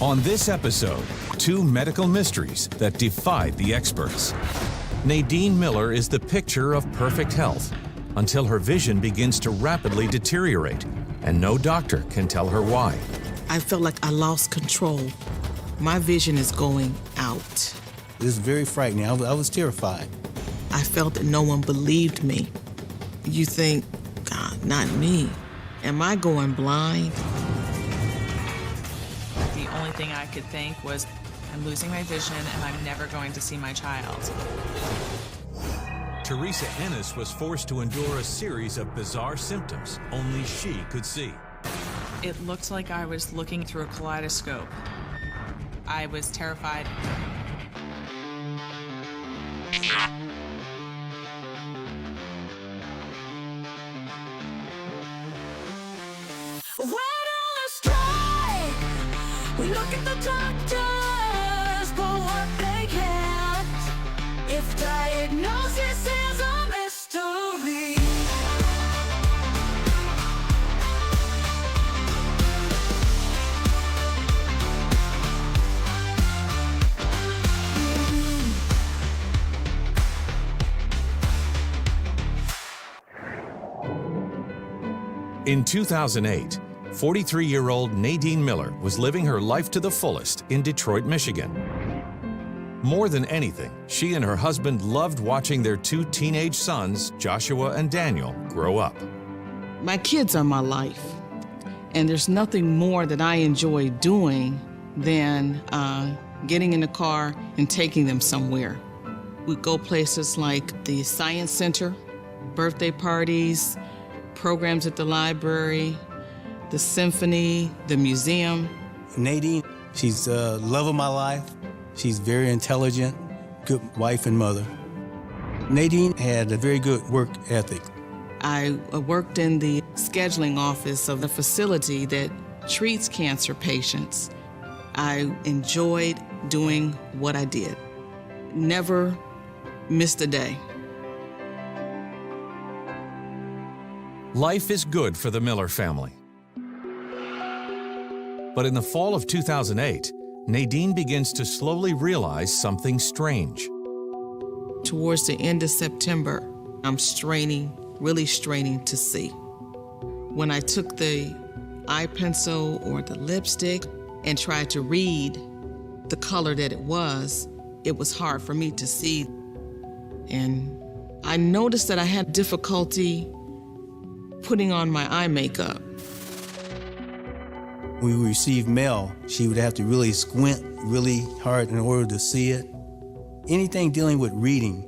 On this episode, two medical mysteries that defied the experts. Nadine Miller is the picture of perfect health until her vision begins to rapidly deteriorate, and no doctor can tell her why. I felt like I lost control. My vision is going out. It was very frightening. I was terrified. I felt that no one believed me. You think, God, not me. Am I going blind? The only thing I could think was, I'm losing my vision and I'm never going to see my child. Teresa Ennis was forced to endure a series of bizarre symptoms only she could see. It looked like I was looking through a kaleidoscope. I was terrified. We look at the doctors for what they can't. If diagnosis is a mystery. In 2008, 43-year-old Nadine Miller was living her life to the fullest in Detroit, Michigan. More than anything, she and her husband loved watching their two teenage sons, Joshua and Daniel, grow up. My kids are my life, and there's nothing more that I enjoy doing than getting in the car and taking them somewhere. We go places like the Science Center, birthday parties, programs at the library, the symphony, the museum. Nadine, she's the love of my life. She's very intelligent, good wife and mother. Nadine had a very good work ethic. I worked in the scheduling office of the facility that treats cancer patients. I enjoyed doing what I did. Never missed a day. Life is good for the Miller family. But in the fall of 2008, Nadine begins to slowly realize something strange. Towards the end of September, I'm really straining to see. When I took the eye pencil or the lipstick and tried to read the color that it was hard for me to see. And I noticed that I had difficulty putting on my eye makeup. When we received mail, she would have to really squint really hard in order to see it. Anything dealing with reading,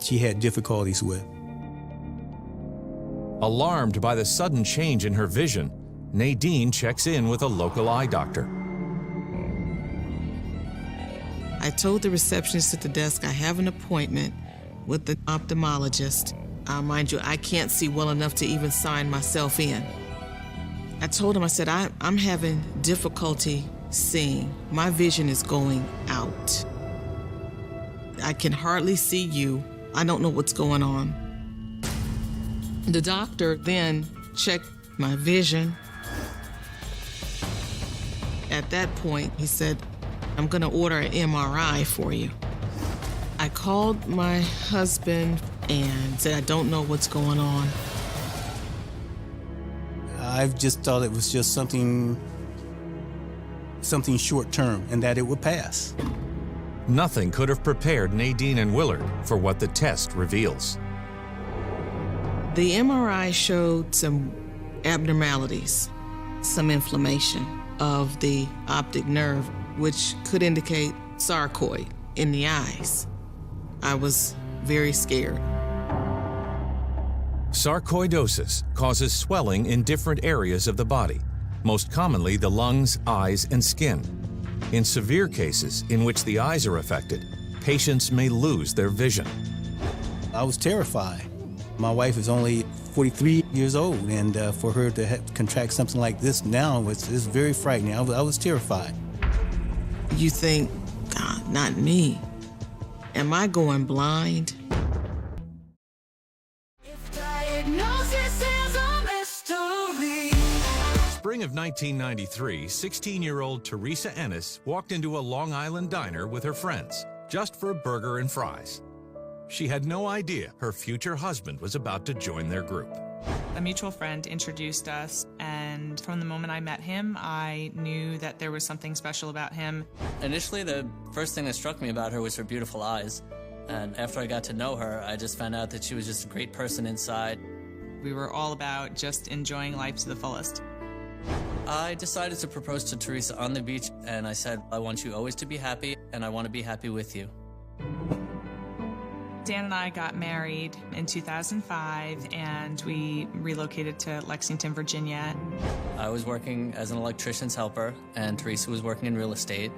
she had difficulties with. Alarmed by the sudden change in her vision, Nadine checks in with a local eye doctor. I told the receptionist at the desk I have an appointment with the ophthalmologist. Mind you, I can't see well enough to even sign myself in. I told him, I said, I'm having difficulty seeing. My vision is going out. I can hardly see you. I don't know what's going on. The doctor then checked my vision. At that point, he said, I'm gonna order an MRI for you. I called my husband and said, I don't know what's going on. I've just thought it was just something short-term and that it would pass. Nothing could have prepared Nadine and Willard for what the test reveals. The MRI showed some abnormalities, some inflammation of the optic nerve, which could indicate sarcoid in the eyes. I was very scared. Sarcoidosis causes swelling in different areas of the body, most commonly the lungs, eyes, and skin. In severe cases in which the eyes are affected, patients may lose their vision. I was terrified. My wife is only 43 years old, and for her to contract something like this now is very frightening. I was terrified. You think, God, not me. Am I going blind? If diagnosis is a mystery. Spring spring of 1993, 16-year-old Teresa Ennis walked into a Long Island diner with her friends, just for a burger and fries. She had no idea her future husband was about to join their group. A mutual friend introduced us, and from the moment I met him, I knew that there was something special about him. Initially, the first thing that struck me about her was her beautiful eyes. And after I got to know her, I just found out that she was just a great person inside. We were all about just enjoying life to the fullest. I decided to propose to Teresa on the beach, and I said, I want you always to be happy, and I want to be happy with you. Dan and I got married in 2005, and we relocated to Lexington, Virginia. I was working as an electrician's helper, and Teresa was working in real estate.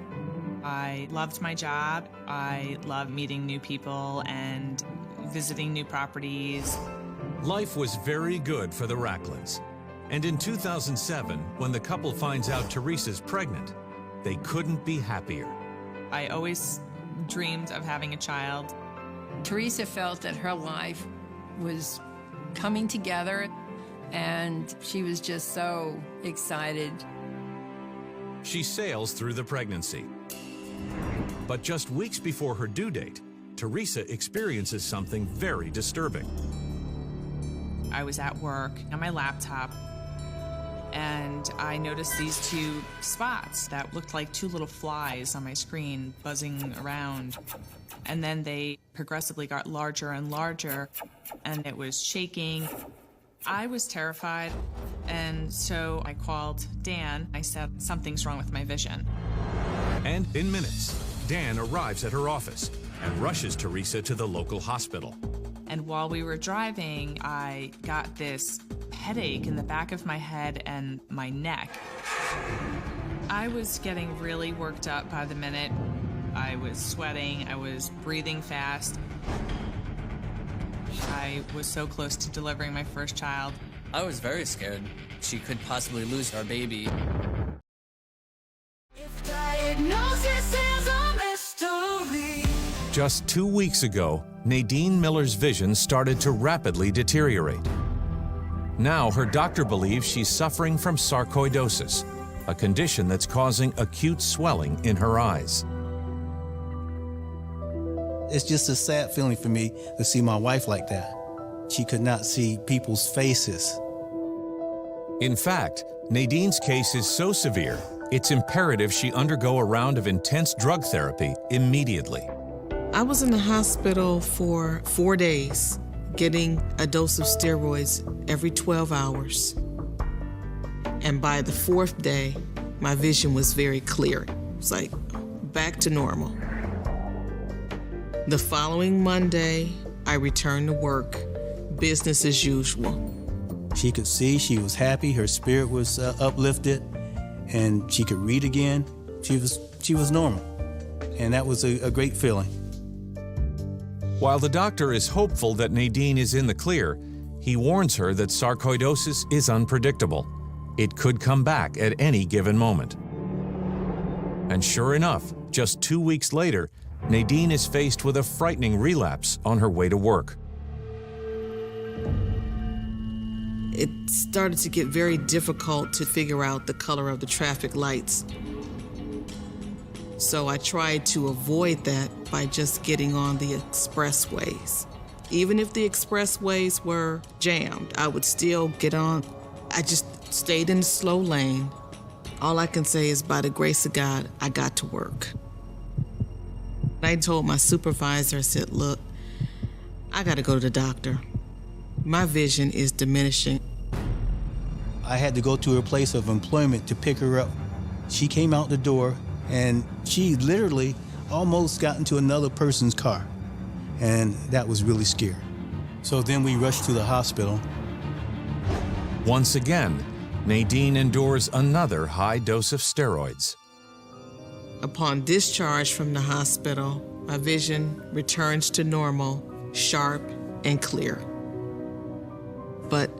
I loved my job. I loved meeting new people and visiting new properties. Life was very good for the Racklins. And in 2007, when the couple finds out Teresa's pregnant, they couldn't be happier. I always dreamed of having a child. Teresa felt that her life was coming together, and she was just so excited. She sails through the pregnancy. But just weeks before her due date, Teresa experiences something very disturbing. I was at work on my laptop, and I noticed these two spots that looked like two little flies on my screen buzzing around. And then they progressively got larger and larger, and it was shaking. I was terrified, and so I called Dan. I said, something's wrong with my vision. And in minutes, Dan arrives at her office and rushes Teresa to the local hospital. And while we were driving, I got this headache in the back of my head and my neck. I was getting really worked up by the minute. I was sweating, I was breathing fast. I was so close to delivering my first child. I was very scared. She could possibly lose our baby. If diagnosis is a mystery. Just 2 weeks ago, Nadine Miller's vision started to rapidly deteriorate. Now her doctor believes she's suffering from sarcoidosis, a condition that's causing acute swelling in her eyes. It's just a sad feeling for me to see my wife like that. She could not see people's faces. In fact, Nadine's case is so severe, it's imperative she undergo a round of intense drug therapy immediately. I was in the hospital for 4 days, getting a dose of steroids every 12 hours. And by the 4th day, my vision was very clear. It was like back to normal. The following Monday, I returned to work, business as usual. She could see, she was happy, her spirit was uplifted, and she could read again. She was normal, and that was a great feeling. While the doctor is hopeful that Nadine is in the clear, he warns her that sarcoidosis is unpredictable. It could come back at any given moment. And sure enough, just 2 weeks later, Nadine is faced with a frightening relapse on her way to work. It started to get very difficult to figure out the color of the traffic lights. So I tried to avoid that by just getting on the expressways. Even if the expressways were jammed, I would still get on. I just stayed in the slow lane. All I can say is by the grace of God, I got to work. I told my supervisor, I said, look, I got to go to the doctor. My vision is diminishing. I had to go to her place of employment to pick her up. She came out the door, and she literally almost got into another person's car. And that was really scary. So then we rushed to the hospital. Once again, Nadine endures another high dose of steroids. Upon discharge from the hospital, my vision returns to normal, sharp and clear. But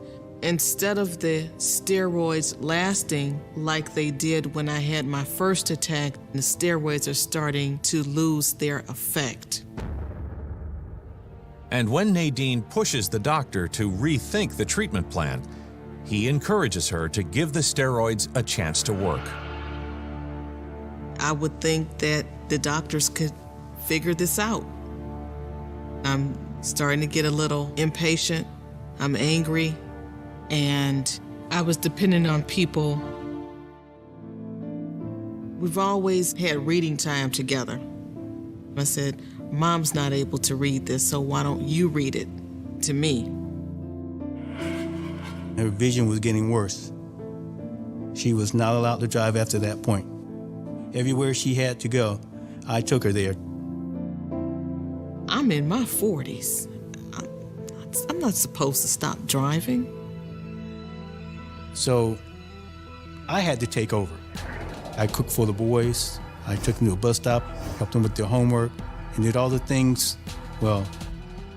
instead of the steroids lasting like they did when I had my first attack, the steroids are starting to lose their effect. And when Nadine pushes the doctor to rethink the treatment plan, He encourages her to give the steroids a chance to work. I would think that the doctors could figure this out. I'm starting to get a little impatient. I'm angry, and I was depending on people. We've always had reading time together. I said, Mom's not able to read this, so why don't you read it to me? Her vision was getting worse. She was not allowed to drive after that point. Everywhere she had to go, I took her there. I'm in my 40s. I'm not supposed to stop driving. So I had to take over. I cooked for the boys. I took them to a bus stop, helped them with their homework, and did all the things, well,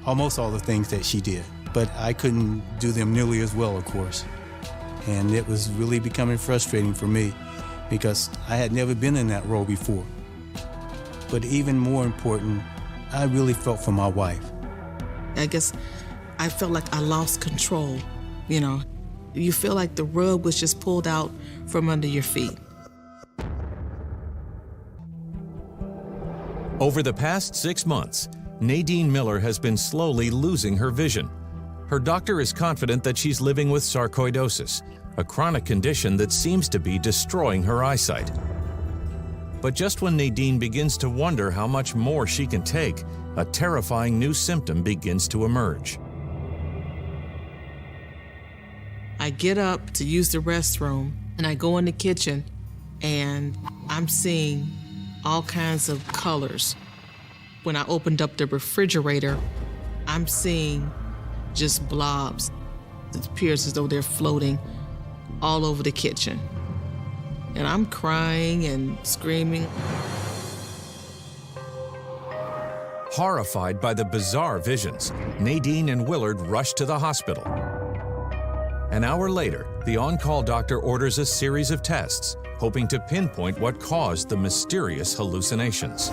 almost all the things that she did. But I couldn't do them nearly as well, of course. And it was really becoming frustrating for me because I had never been in that role before. But even more important, I really felt for my wife. I guess I felt like I lost control, you know. You feel like the rug was just pulled out from under your feet. Over the past 6 months, Nadine Miller has been slowly losing her vision. Her doctor is confident that she's living with sarcoidosis, a chronic condition that seems to be destroying her eyesight. But just when Nadine begins to wonder how much more she can take, a terrifying new symptom begins to emerge. I get up to use the restroom, and I go in the kitchen, and I'm seeing all kinds of colors. When I opened up the refrigerator, I'm seeing just blobs. It appears as though they're floating all over the kitchen. And I'm crying and screaming. Horrified by the bizarre visions, Nadine and Willard rush to the hospital. An hour later, the on-call doctor orders a series of tests, hoping to pinpoint what caused the mysterious hallucinations.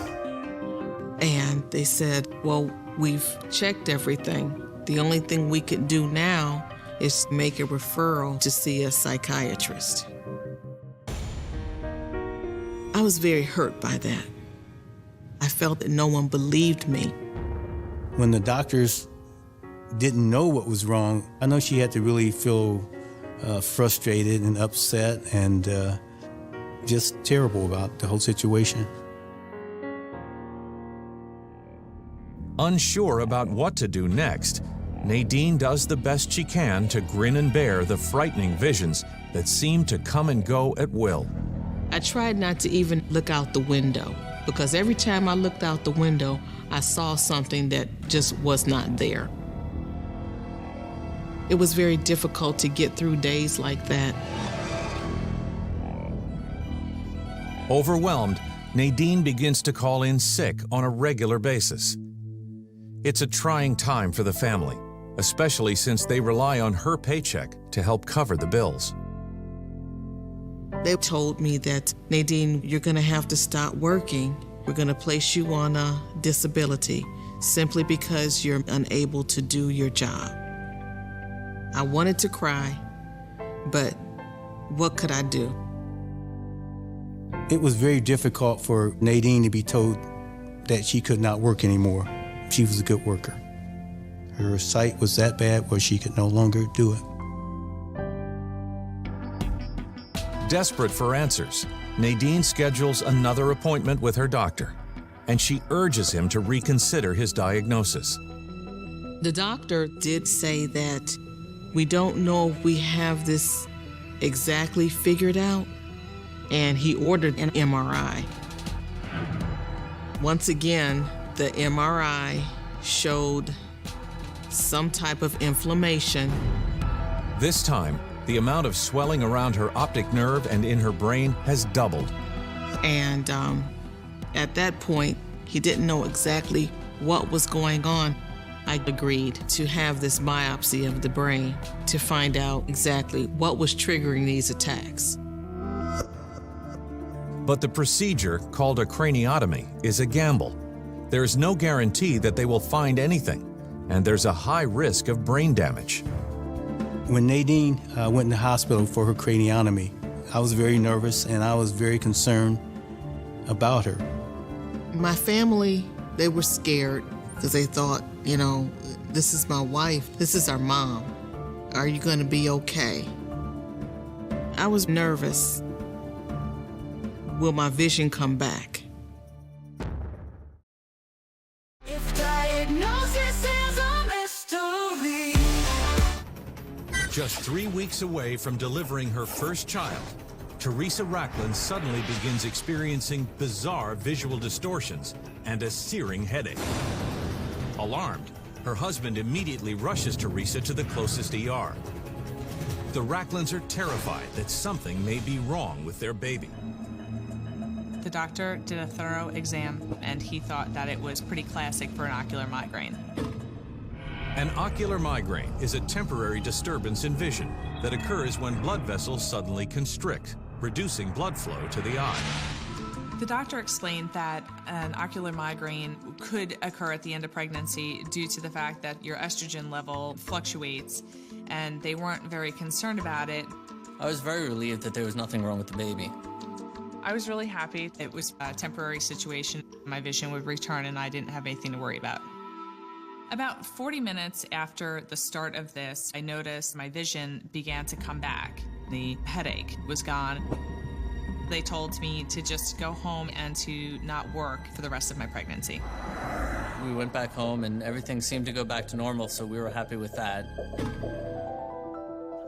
And they said, well, we've checked everything. The only thing we could do now is make a referral to see a psychiatrist. I was very hurt by that. I felt that no one believed me. When the doctors didn't know what was wrong, I know she had to really feel frustrated and upset and just terrible about the whole situation. Unsure about what to do next, Nadine does the best she can to grin and bear the frightening visions that seem to come and go at will. I tried not to even look out the window, because every time I looked out the window, I saw something that just was not there. It was very difficult to get through days like that. Overwhelmed, Nadine begins to call in sick on a regular basis. It's a trying time for the family, especially since they rely on her paycheck to help cover the bills. They told me that, Nadine, you're gonna have to stop working. We're gonna place you on a disability simply because you're unable to do your job. I wanted to cry, but what could I do? It was very difficult for Nadine to be told that she could not work anymore. She was a good worker. Her sight was that bad where she could no longer do it. Desperate for answers, Nadine schedules another appointment with her doctor, and she urges him to reconsider his diagnosis. The doctor did say that we don't know if we have this exactly figured out, and he ordered an MRI. Once again, the MRI showed some type of inflammation. This time, the amount of swelling around her optic nerve and in her brain has doubled. And at that point, he didn't know exactly what was going on. I agreed to have this biopsy of the brain to find out exactly what was triggering these attacks. But the procedure, called a craniotomy, is a gamble. There is no guarantee that they will find anything, and there's a high risk of brain damage. When Nadine went in the hospital for her craniotomy, I was very nervous and I was very concerned about her. My family, they were scared because they thought, this is my wife, this is our mom. Are you going to be okay? I was nervous. Will my vision come back? If diagnosis is a mystery. Just 3 weeks away from delivering her first child, Teresa Racklin suddenly begins experiencing bizarre visual distortions and a searing headache. Alarmed, her husband immediately rushes Teresa to the closest ER. The Racklins are terrified that something may be wrong with their baby. The doctor did a thorough exam, and he thought that it was pretty classic for an ocular migraine. An ocular migraine is a temporary disturbance in vision that occurs when blood vessels suddenly constrict, reducing blood flow to the eye. The doctor explained that an ocular migraine could occur at the end of pregnancy due to the fact that your estrogen level fluctuates, and they weren't very concerned about it. I was very relieved that there was nothing wrong with the baby. I was really happy. It was a temporary situation. My vision would return and I didn't have anything to worry about. About 40 minutes after the start of this, I noticed my vision began to come back. The headache was gone. They told me to just go home and to not work for the rest of my pregnancy. We went back home and everything seemed to go back to normal, so we were happy with that.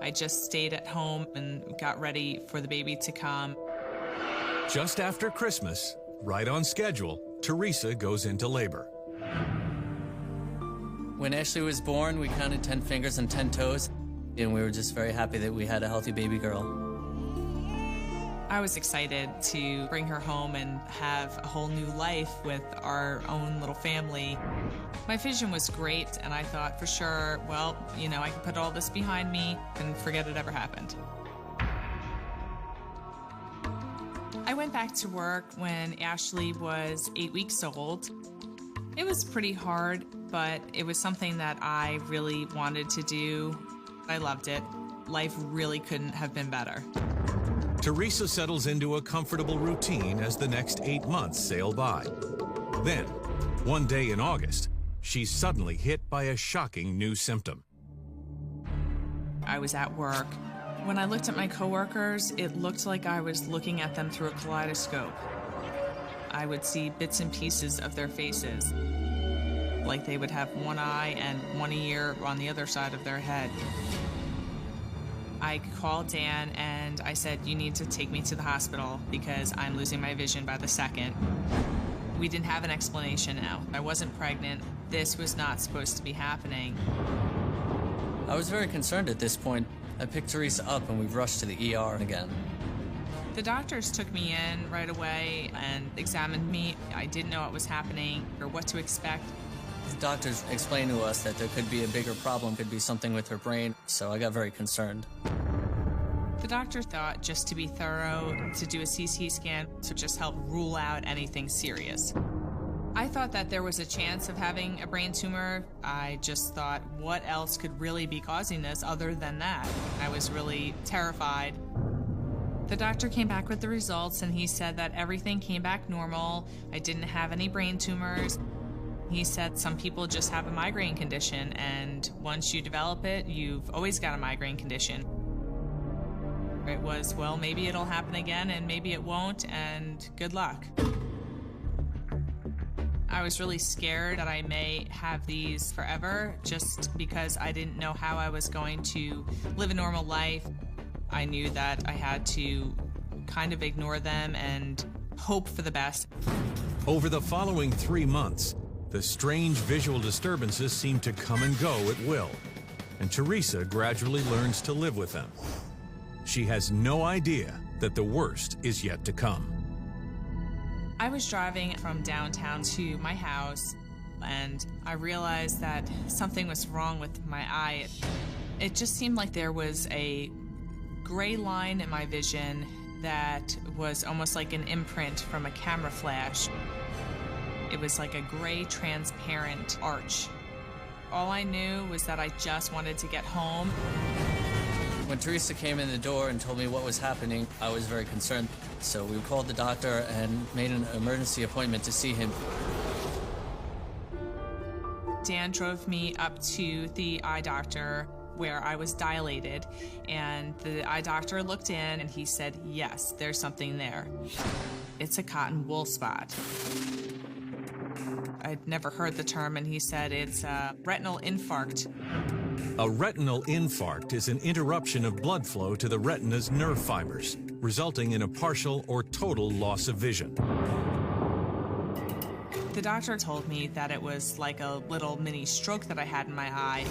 I just stayed at home and got ready for the baby to come. Just after Christmas, right on schedule, Teresa goes into labor. When Ashley was born, we counted 10 fingers and 10 toes, and we were just very happy that we had a healthy baby girl. I was excited to bring her home and have a whole new life with our own little family. My vision was great, and I thought for sure, well, I can put all this behind me and forget it ever happened. I went back to work when Ashley was 8 weeks old. It was pretty hard, but it was something that I really wanted to do. I loved it. Life really couldn't have been better. Teresa settles into a comfortable routine as the next 8 months sail by. Then, one day in August, she's suddenly hit by a shocking new symptom. I was at work. When I looked at my coworkers, it looked like I was looking at them through a kaleidoscope. I would see bits and pieces of their faces, like they would have one eye and one ear on the other side of their head. I called Dan and I said, you need to take me to the hospital because I'm losing my vision by the second. We didn't have an explanation now. I wasn't pregnant. This was not supposed to be happening. I was very concerned at this point. I picked Teresa up and we rushed to the ER again. The doctors took me in right away and examined me. I didn't know what was happening or what to expect. The doctors explained to us that there could be a bigger problem, could be something with her brain, so I got very concerned. The doctor thought, just to be thorough, to do a CT scan to just help rule out anything serious. I thought that there was a chance of having a brain tumor. I just thought, what else could really be causing this other than that? I was really terrified. The doctor came back with the results and he said that everything came back normal. I didn't have any brain tumors. He said some people just have a migraine condition, and once you develop it, you've always got a migraine condition. It was, well, maybe it'll happen again and maybe it won't, and good luck. I was really scared that I may have these forever just because I didn't know how I was going to live a normal life. I knew that I had to kind of ignore them and hope for the best. Over the following 3 months, the strange visual disturbances seem to come and go at will, and Teresa gradually learns to live with them. She has no idea that the worst is yet to come. I was driving from downtown to my house, and I realized that something was wrong with my eye. It just seemed like there was a gray line in my vision that was almost like an imprint from a camera flash. It was like a gray, transparent arch. All I knew was that I just wanted to get home. When Teresa came in the door and told me what was happening, I was very concerned. So we called the doctor and made an emergency appointment to see him. Dan drove me up to the eye doctor where I was dilated, and the eye doctor looked in and he said, yes, there's something there. It's a cotton wool spot. I'd never heard the term, and he said it's a retinal infarct. A retinal infarct is an interruption of blood flow to the retina's nerve fibers, resulting in a partial or total loss of vision. The doctor told me that it was like a little mini stroke that I had in my eye,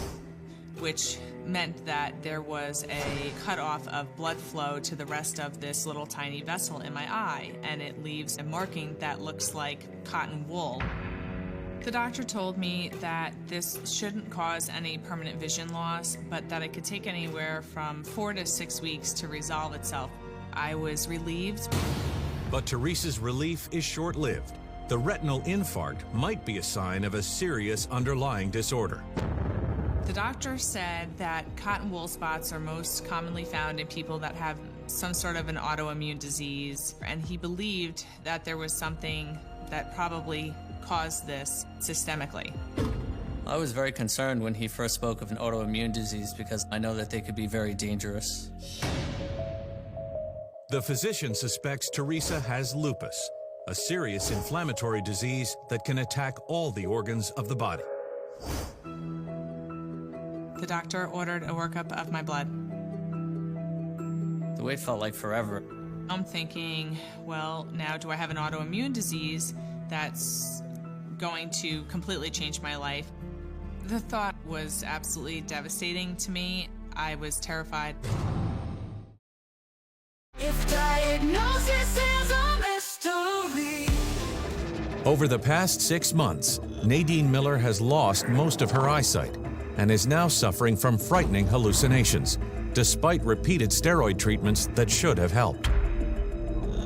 which meant that there was a cutoff of blood flow to the rest of this little tiny vessel in my eye, and it leaves a marking that looks like cotton wool. The doctor told me that this shouldn't cause any permanent vision loss, but that it could take anywhere from 4 to 6 weeks to resolve itself. I was relieved. But Teresa's relief is short-lived. The retinal infarct might be a sign of a serious underlying disorder. The doctor said that cotton wool spots are most commonly found in people that have some sort of an autoimmune disease, and he believed that there was something that probably caused this systemically. I was very concerned when he first spoke of an autoimmune disease because I know that they could be very dangerous. The physician suspects Teresa has lupus, a serious inflammatory disease that can attack all the organs of the body. The doctor ordered a workup of my blood. The wait felt like forever. I'm thinking, well, now do I have an autoimmune disease that's going to completely change my life? The thought was absolutely devastating to me. I was terrified. If diagnosis is a mystery. Over the past 6 months, Nadine Miller has lost most of her eyesight and is now suffering from frightening hallucinations, despite repeated steroid treatments that should have helped.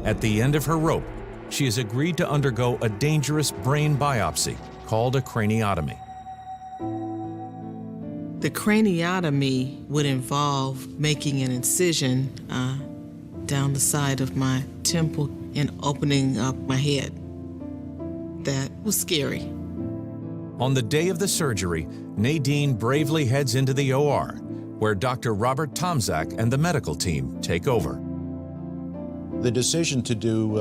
At the end of her rope, she has agreed to undergo a dangerous brain biopsy called a craniotomy. The craniotomy would involve making an incision down the side of my temple and opening up my head. That was scary. On the day of the surgery, Nadine bravely heads into the OR, where Dr. Robert Tomczak and the medical team take over. The decision to do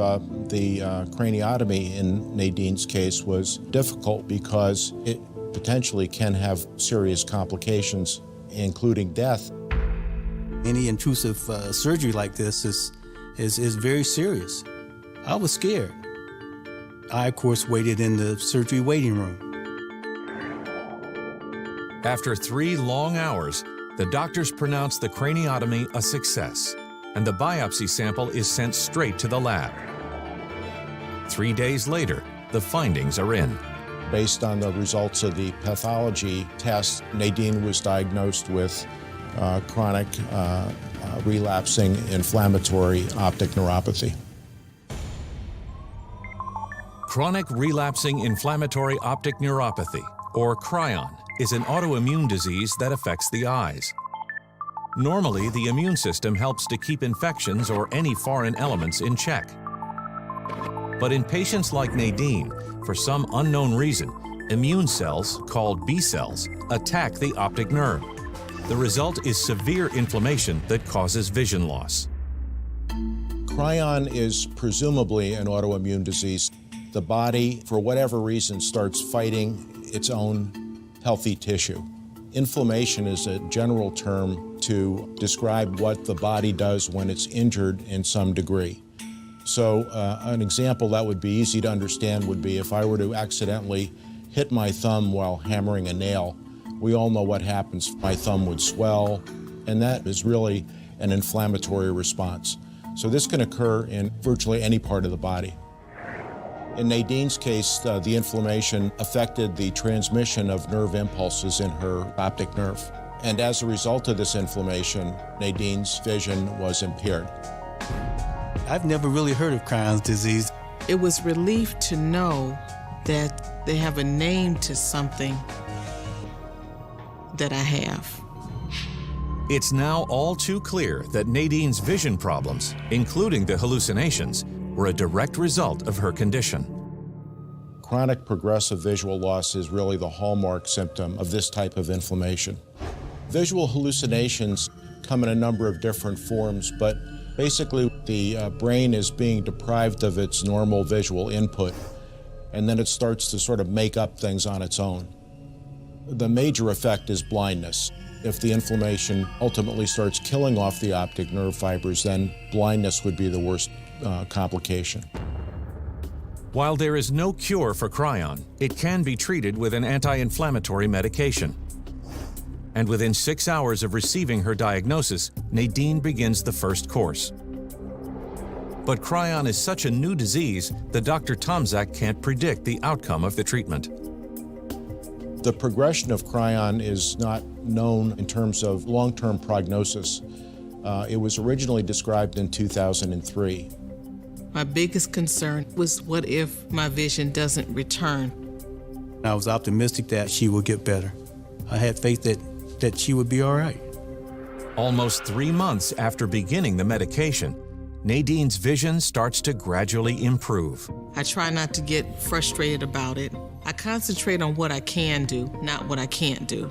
the craniotomy in Nadine's case was difficult because it potentially can have serious complications, including death. Any intrusive surgery like this is very serious. I was scared. I, of course, waited in the surgery waiting room. After 3 long hours, the doctors pronounce the craniotomy a success, and the biopsy sample is sent straight to the lab. 3 days later, the findings are in. Based on the results of the pathology test, Nadine was diagnosed with chronic relapsing inflammatory optic neuropathy. Chronic relapsing inflammatory optic neuropathy, or CRION, is an autoimmune disease that affects the eyes. Normally, the immune system helps to keep infections or any foreign elements in check. But in patients like Nadine, for some unknown reason, immune cells, called B cells, attack the optic nerve. The result is severe inflammation that causes vision loss. CRION is presumably an autoimmune disease. The body, for whatever reason, starts fighting its own healthy tissue. Inflammation is a general term to describe what the body does when it's injured in some degree. So an example that would be easy to understand would be if I were to accidentally hit my thumb while hammering a nail. We all know what happens. My thumb would swell, and that is really an inflammatory response. So this can occur in virtually any part of the body. In Nadine's case, the inflammation affected the transmission of nerve impulses in her optic nerve. And as a result of this inflammation, Nadine's vision was impaired. I've never really heard of Crion's disease. It was relief to know that they have a name to something that I have. It's now all too clear that Nadine's vision problems, including the hallucinations, were a direct result of her condition. Chronic progressive visual loss is really the hallmark symptom of this type of inflammation. Visual hallucinations come in a number of different forms, but basically the brain is being deprived of its normal visual input, and then it starts to sort of make up things on its own. The major effect is blindness. If the inflammation ultimately starts killing off the optic nerve fibers, then blindness would be the worst complication. While there is no cure for Cryon, it can be treated with an anti-inflammatory medication. And within 6 hours of receiving her diagnosis, Nadine begins the first course. But Cryon is such a new disease that Dr. Tomczak can't predict the outcome of the treatment. The progression of Cryon is not known in terms of long-term prognosis. It was originally described in 2003. My biggest concern was, what if my vision doesn't return? I was optimistic that she would get better. I had faith that she would be all right. Almost 3 months after beginning the medication, Nadine's vision starts to gradually improve. I try not to get frustrated about it. I concentrate on what I can do, not what I can't do.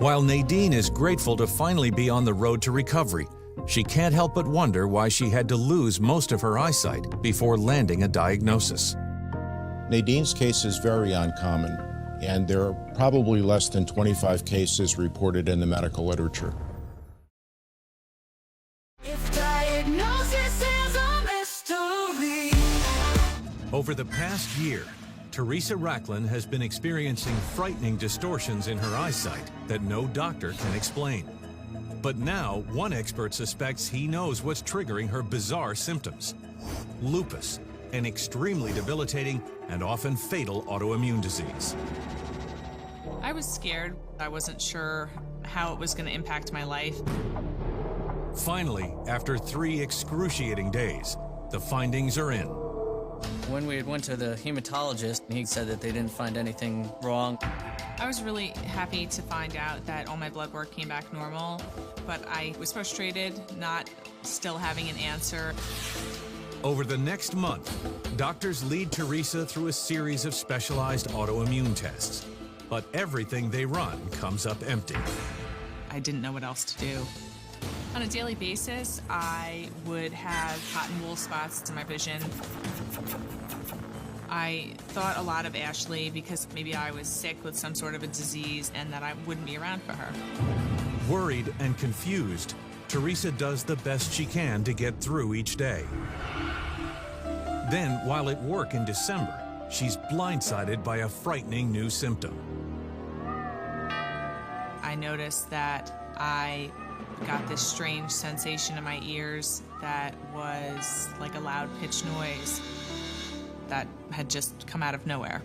While Nadine is grateful to finally be on the road to recovery, she can't help but wonder why she had to lose most of her eyesight before landing a diagnosis. Nadine's case is very uncommon, and there are probably less than 25 cases reported in the medical literature. If diagnosis is a mystery. Over the past year, Teresa Racklin has been experiencing frightening distortions in her eyesight that no doctor can explain. But now, one expert suspects he knows what's triggering her bizarre symptoms: lupus, an extremely debilitating and often fatal autoimmune disease. I was scared. I wasn't sure how it was going to impact my life. Finally, after 3 excruciating days, the findings are in. When we went to the hematologist, he said that they didn't find anything wrong. I was really happy to find out that all my blood work came back normal, but I was frustrated not still having an answer. Over the next month, doctors lead Teresa through a series of specialized autoimmune tests, but everything they run comes up empty. I didn't know what else to do. On a daily basis, I would have cotton wool spots in my vision. I thought a lot of Ashley because maybe I was sick with some sort of a disease and that I wouldn't be around for her. Worried and confused, Teresa does the best she can to get through each day. Then, while at work in December, she's blindsided by a frightening new symptom. I noticed that I got this strange sensation in my ears that was like a loud pitch noise that had just come out of nowhere.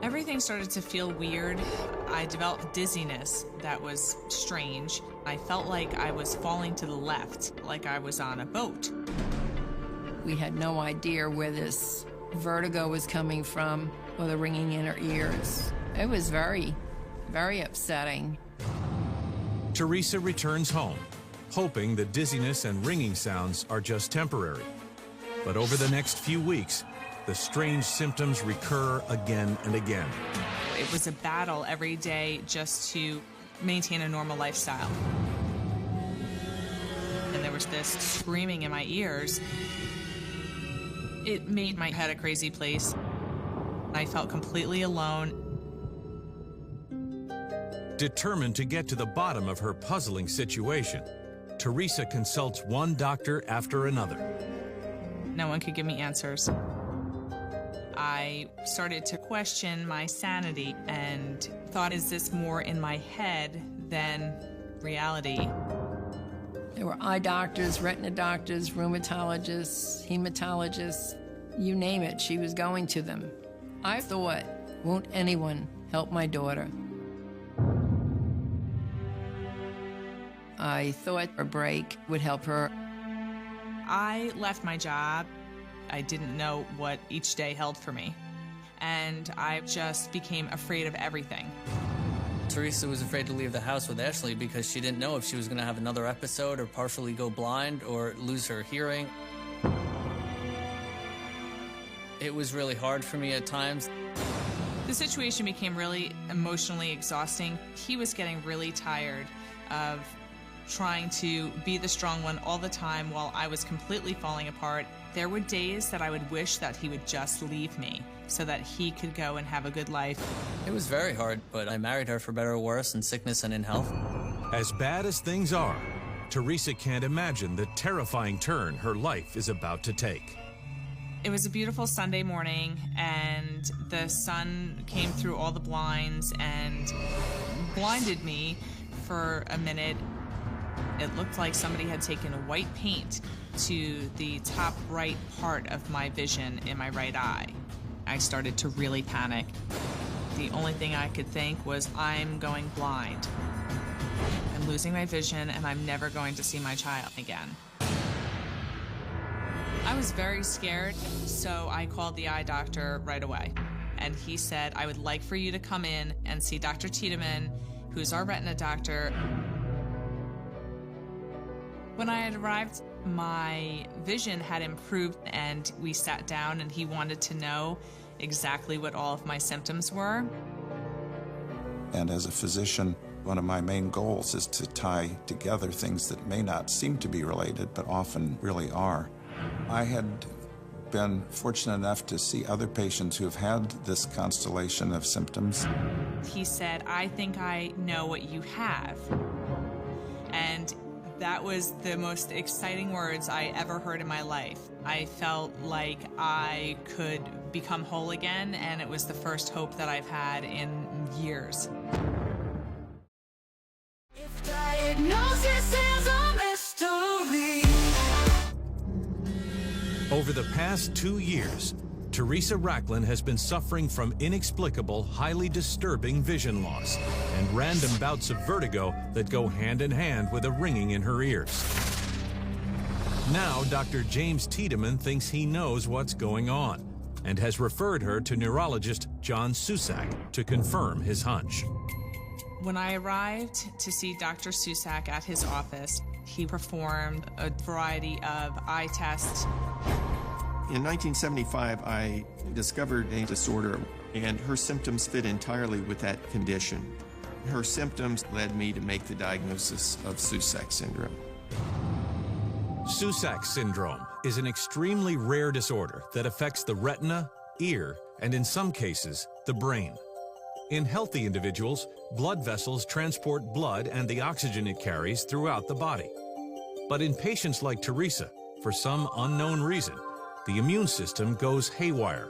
Everything started to feel weird. I developed dizziness that was strange. I felt like I was falling to the left, like I was on a boat. We had no idea where this vertigo was coming from or the ringing in her ears. It was very, very upsetting. Teresa returns home, hoping the dizziness and ringing sounds are just temporary. But over the next few weeks, the strange symptoms recur again and again. It was a battle every day just to maintain a normal lifestyle. And there was this screaming in my ears. It made my head a crazy place. I felt completely alone. Determined to get to the bottom of her puzzling situation, Teresa consults one doctor after another. No one could give me answers. I started to question my sanity and thought, is this more in my head than reality? There were eye doctors, retina doctors, rheumatologists, hematologists, you name it, she was going to them. I thought, won't anyone help my daughter? I thought a break would help her. I left my job. I didn't know what each day held for me. And I just became afraid of everything. Teresa was afraid to leave the house with Ashley because she didn't know if she was going to have another episode or partially go blind or lose her hearing. It was really hard for me at times. The situation became really emotionally exhausting. He was getting really tired of trying to be the strong one all the time while I was completely falling apart. There were days that I would wish that he would just leave me so that he could go and have a good life. It was very hard, but I married her for better or worse in sickness and in health. As bad as things are, Teresa can't imagine the terrifying turn her life is about to take. It was a beautiful Sunday morning, and the sun came through all the blinds and blinded me for a minute. It looked like somebody had taken white paint to the top right part of my vision in my right eye. I started to really panic. The only thing I could think was, I'm going blind. I'm losing my vision, and I'm never going to see my child again. I was very scared, so I called the eye doctor right away. And he said, I would like for you to come in and see Dr. Tiedemann, who's our retina doctor. When I had arrived, my vision had improved, and we sat down, and he wanted to know exactly what all of my symptoms were. And as a physician, one of my main goals is to tie together things that may not seem to be related, but often really are. I had been fortunate enough to see other patients who have had this constellation of symptoms. He said, I think I know what you have. And that was the most exciting words I ever heard in my life. I felt like I could become whole again, and it was the first hope that I've had in years. If diagnosis is a mystery. Over the past 2 years, Teresa Racklin has been suffering from inexplicable, highly disturbing vision loss and random bouts of vertigo that go hand in hand with a ringing in her ears. Now, Dr. James Tiedemann thinks he knows what's going on and has referred her to neurologist John Susak to confirm his hunch. When I arrived to see Dr. Susak at his office, he performed a variety of eye tests. In 1975, I discovered a disorder, and her symptoms fit entirely with that condition. Her symptoms led me to make the diagnosis of Susak syndrome. Susak syndrome is an extremely rare disorder that affects the retina, ear, and in some cases, the brain. In healthy individuals, blood vessels transport blood and the oxygen it carries throughout the body. But in patients like Teresa, for some unknown reason, the immune system goes haywire.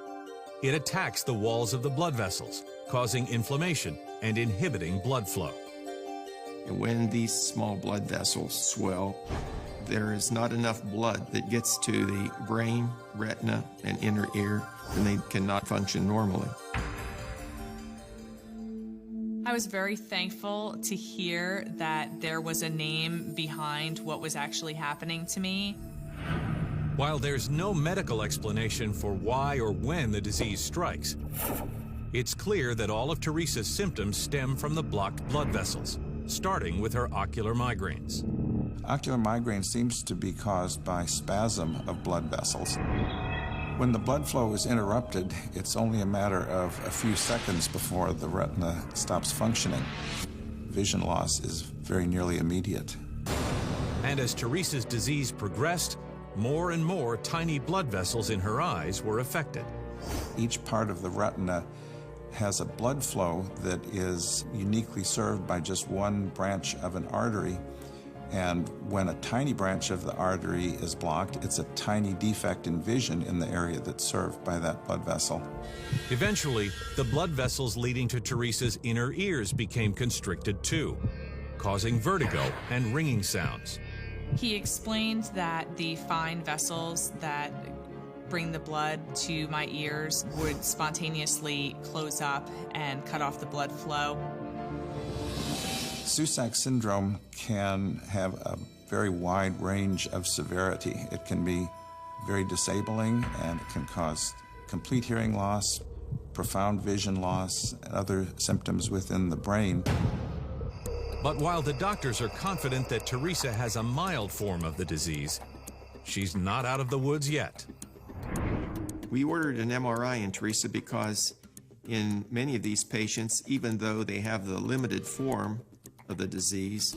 It attacks the walls of the blood vessels, causing inflammation and inhibiting blood flow. And when these small blood vessels swell, there is not enough blood that gets to the brain, retina, and inner ear, and they cannot function normally. I was very thankful to hear that there was a name behind what was actually happening to me. While there's no medical explanation for why or when the disease strikes, it's clear that all of Teresa's symptoms stem from the blocked blood vessels, starting with her ocular migraines. Ocular migraine seems to be caused by spasm of blood vessels. When the blood flow is interrupted, it's only a matter of a few seconds before the retina stops functioning. Vision loss is very nearly immediate. And as Teresa's disease progressed, more and more tiny blood vessels in her eyes were affected. Each part of the retina has a blood flow that is uniquely served by just one branch of an artery. And when a tiny branch of the artery is blocked, it's a tiny defect in vision in the area that's served by that blood vessel. Eventually, the blood vessels leading to Teresa's inner ears became constricted too, causing vertigo and ringing sounds. He explained that the fine vessels that bring the blood to my ears would spontaneously close up and cut off the blood flow. Susak syndrome can have a very wide range of severity. It can be very disabling, and it can cause complete hearing loss, profound vision loss, and other symptoms within the brain. But while the doctors are confident that Teresa has a mild form of the disease, she's not out of the woods yet. We ordered an MRI in Teresa because in many of these patients, even though they have the limited form of the disease,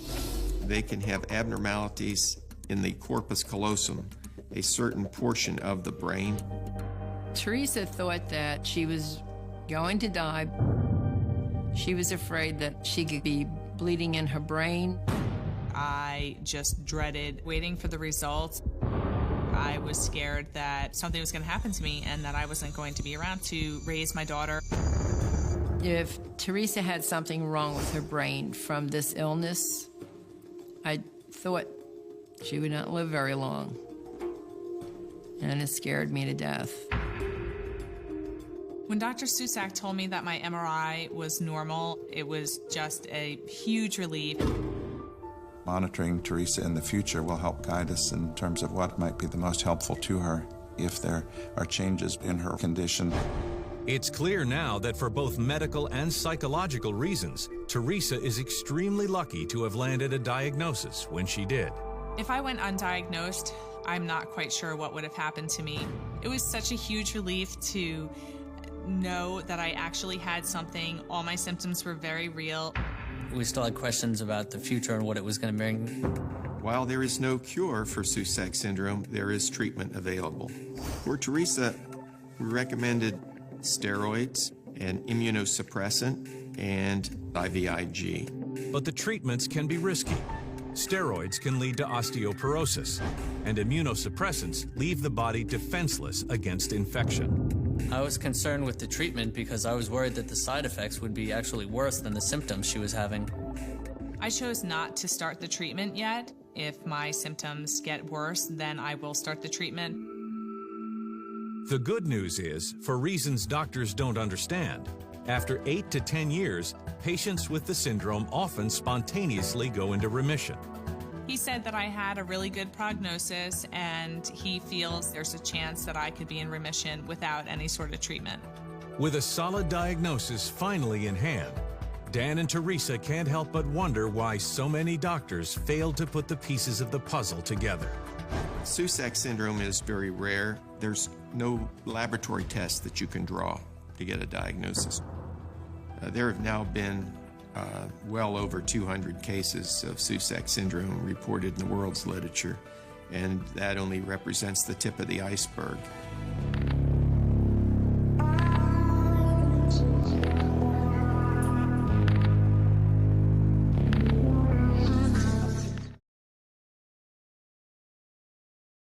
they can have abnormalities in the corpus callosum, a certain portion of the brain. Teresa thought that she was going to die. She was afraid that she could be bleeding in her brain. I just dreaded waiting for the results. I was scared that something was going to happen to me and that I wasn't going to be around to raise my daughter. If Teresa had something wrong with her brain from this illness, I thought she would not live very long. And it scared me to death. When Dr. Susak told me that my MRI was normal, it was just a huge relief. Monitoring Teresa in the future will help guide us in terms of what might be the most helpful to her if there are changes in her condition. It's clear now that for both medical and psychological reasons, Teresa is extremely lucky to have landed a diagnosis when she did. If I went undiagnosed, I'm not quite sure what would have happened to me. It was such a huge relief to know that I actually had something. All my symptoms were very real. We still had questions about the future and what it was going to bring. While there is no cure for Susak syndrome, there is treatment available. For Teresa, we recommended steroids, an immunosuppressant, and IVIG. But the treatments can be risky. Steroids can lead to osteoporosis, and immunosuppressants leave the body defenseless against infection. I was concerned with the treatment because I was worried that the side effects would be actually worse than the symptoms she was having. I chose not to start the treatment yet. If my symptoms get worse, then I will start the treatment. The good news is, for reasons doctors don't understand, after 8 to 10 years, patients with the syndrome often spontaneously go into remission. He said that I had a really good prognosis, and he feels there's a chance that I could be in remission without any sort of treatment. With a solid diagnosis finally in hand, Dan and Teresa can't help but wonder why so many doctors failed to put the pieces of the puzzle together. Susak syndrome is very rare. There's no laboratory test that you can draw to get a diagnosis. There have now been well over 200 cases of Susak syndrome reported in the world's literature, and that only represents the tip of the iceberg.